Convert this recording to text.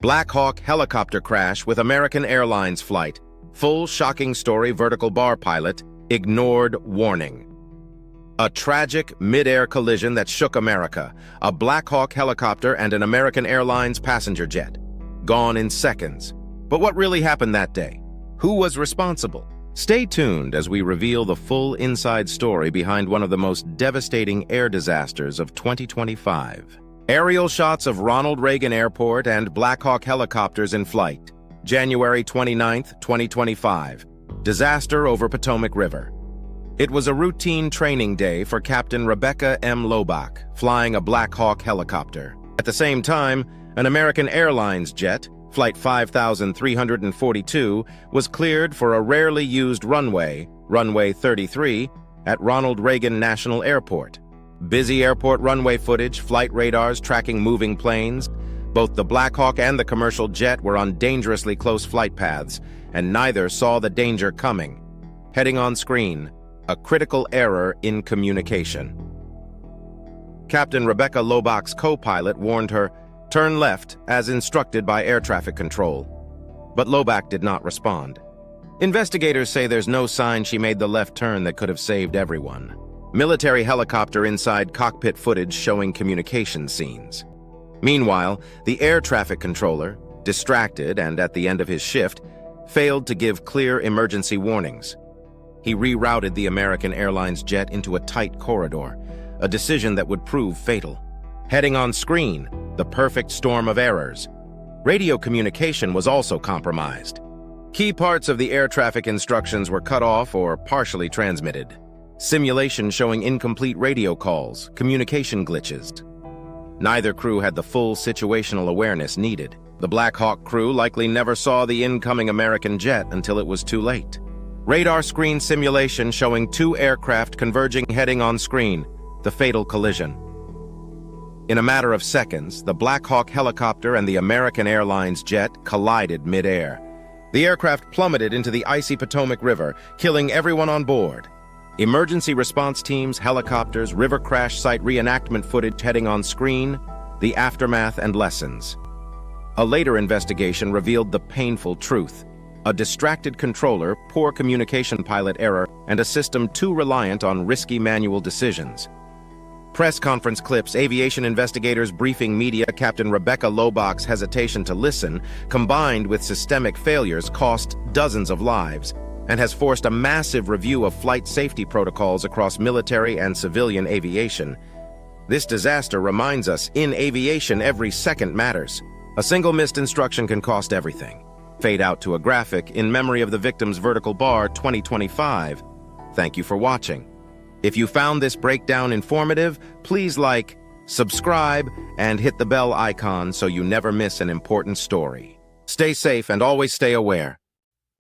Black Hawk helicopter crash with American Airlines flight. Full shocking story vertical bar pilot ignored warning. A tragic mid-air collision that shook America. A Black Hawk helicopter and an American Airlines passenger jet. Gone in seconds. But what really happened that day? Who was responsible? Stay tuned as we reveal the full inside story behind one of the most devastating air disasters of 2025. Aerial shots of Ronald Reagan Airport and Black Hawk helicopters in flight. January 29, 2025. Disaster over Potomac River. It was a routine training day for Captain Rebecca Lobach, flying a Black Hawk helicopter. At the same time, an American Airlines jet, Flight 5342, was cleared for a rarely used runway, runway 33, at Ronald Reagan National Airport. Busy airport runway footage, flight radars tracking moving planes. Both the Black Hawk and the commercial jet were on dangerously close flight paths, and neither saw the danger coming. Heading on screen, a critical error in communication. Captain Rebecca Lobach's co-pilot warned her, "Turn left," as instructed by air traffic control. But Lobach did not respond. Investigators say there's no sign she made the left turn that could have saved everyone. Military helicopter inside cockpit footage showing communication scenes. Meanwhile, the air traffic controller, distracted and at the end of his shift, failed to give clear emergency warnings. He rerouted the American Airlines jet into a tight corridor, a decision that would prove fatal. Heading on screen, the perfect storm of errors. Radio communication was also compromised. Key parts of the air traffic instructions were cut off or partially transmitted. Simulation showing incomplete radio calls, communication glitches. Neither crew had the full situational awareness needed. The Black Hawk crew likely never saw the incoming American jet until it was too late. Radar screen simulation showing two aircraft converging heading on screen, the fatal collision. In a matter of seconds, the Black Hawk helicopter and the American Airlines jet collided mid-air. The aircraft plummeted into the icy Potomac River, killing everyone on board. Emergency response teams, helicopters, river crash site reenactment footage heading on screen, the aftermath and lessons. A later investigation revealed the painful truth. A distracted controller, poor communication pilot error, and a system too reliant on risky manual decisions. Press conference clips, aviation investigators briefing media, Captain Rebecca Lobach's hesitation to listen, combined with systemic failures, cost dozens of lives, and has forced a massive review of flight safety protocols across military and civilian aviation. This disaster reminds us, in aviation, every second matters. A single missed instruction can cost everything. Fade out to a graphic in memory of the victim's vertical bar 2025. Thank you for watching. If you found this breakdown informative, please like, subscribe, and hit the bell icon so you never miss an important story. Stay safe and always stay aware.